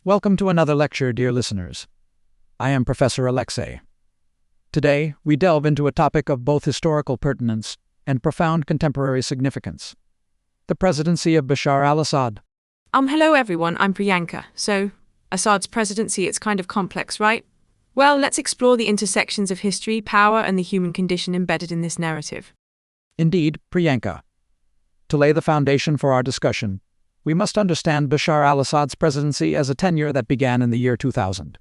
Welcome to another lecture, dear listeners. I am Professor Alexei. Today, we delve into a topic of both historical pertinence and profound contemporary significance: the presidency of Bashar al-Assad. Hello everyone, I'm Priyanka. So, Assad's presidency, it's kind of complex, right? Well, let's explore the intersections of history, power, and the human condition embedded in this narrative. Indeed, Priyanka. To lay the foundation for our discussion, we must understand Bashar al-Assad's presidency as a tenure that began in the year 2000.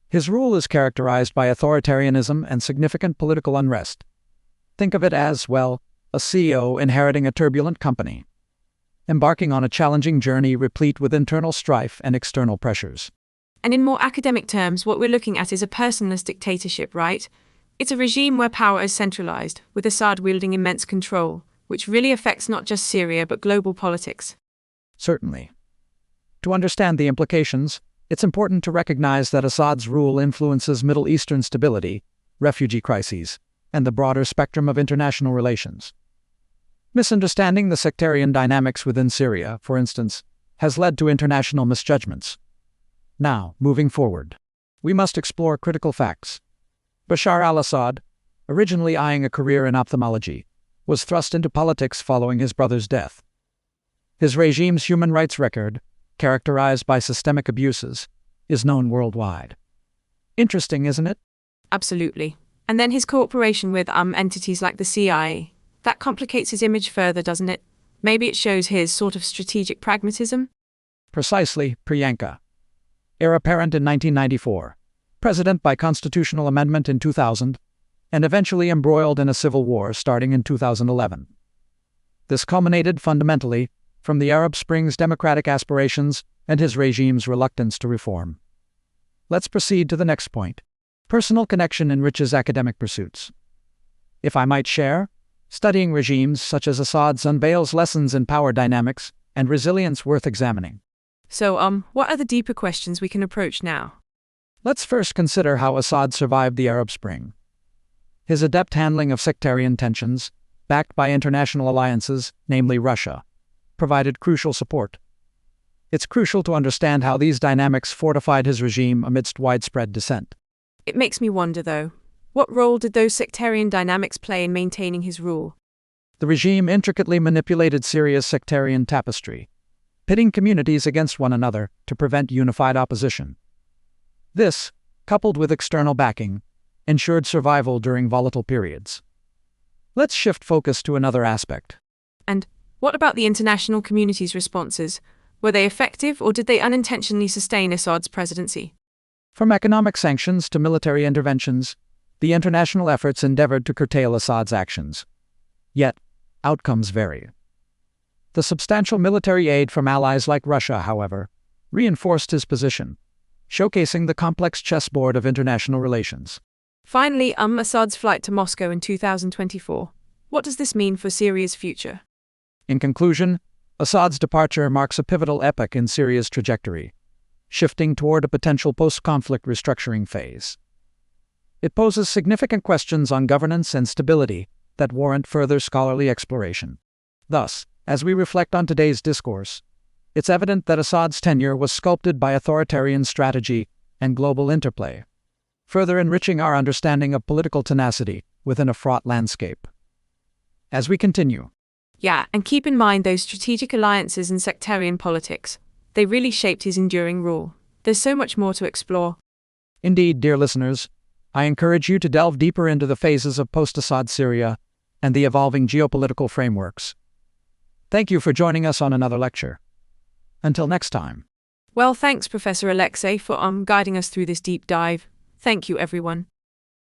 His rule is characterized by authoritarianism and significant political unrest. Think of it as, well, a CEO inheriting a turbulent company, embarking on a challenging journey replete with internal strife and external pressures. And in more academic terms, what we're looking at is a personalist dictatorship, right? It's a regime where power is centralized, with Assad wielding immense control, which really affects not just Syria but global politics. Certainly. To understand the implications, it's important to recognize that Assad's rule influences Middle Eastern stability, refugee crises, and the broader spectrum of international relations. Misunderstanding the sectarian dynamics within Syria, for instance, has led to international misjudgments. Now, moving forward, we must explore critical facts. Bashar al-Assad, originally eyeing a career in ophthalmology, was thrust into politics following his brother's death. His regime's human rights record, characterized by systemic abuses, is known worldwide. Interesting, isn't it? Absolutely. And then his cooperation with entities like the CIA. That complicates his image further, doesn't it? Maybe it shows his sort of strategic pragmatism? Precisely, Priyanka. Heir apparent in 1994, president by constitutional amendment in 2000, and eventually embroiled in a civil war starting in 2011. This culminated fundamentally from the Arab Spring's democratic aspirations and his regime's reluctance to reform. Let's proceed to the next point. Personal connection enriches academic pursuits. If I might share, studying regimes such as Assad's unveils lessons in power dynamics and resilience worth examining. So, what are the deeper questions we can approach now? Let's first consider how Assad survived the Arab Spring. His adept handling of sectarian tensions, backed by international alliances, namely Russia, provided crucial support. It's crucial to understand how these dynamics fortified his regime amidst widespread dissent. It makes me wonder, though, what role did those sectarian dynamics play in maintaining his rule? The regime intricately manipulated Syria's sectarian tapestry, pitting communities against one another to prevent unified opposition. This, coupled with external backing, ensured survival during volatile periods. Let's shift focus to another aspect. And what about the international community's responses? Were they effective, or did they unintentionally sustain Assad's presidency? From economic sanctions to military interventions, the international efforts endeavored to curtail Assad's actions. Yet, outcomes vary. The substantial military aid from allies like Russia, however, reinforced his position, showcasing the complex chessboard of international relations. Finally, Assad's flight to Moscow in 2024. What does this mean for Syria's future? In conclusion, Assad's departure marks a pivotal epoch in Syria's trajectory, shifting toward a potential post-conflict restructuring phase. It poses significant questions on governance and stability that warrant further scholarly exploration. Thus, as we reflect on today's discourse, it's evident that Assad's tenure was sculpted by authoritarian strategy and global interplay, further enriching our understanding of political tenacity within a fraught landscape. As we continue, Yeah, and keep in mind those strategic alliances and sectarian politics. They really shaped his enduring rule. There's so much more to explore. Indeed, dear listeners, I encourage you to delve deeper into the phases of post-Assad Syria and the evolving geopolitical frameworks. Thank you for joining us on another lecture. Until next time. Well, thanks, Professor Alexei, for guiding us through this deep dive. Thank you, everyone.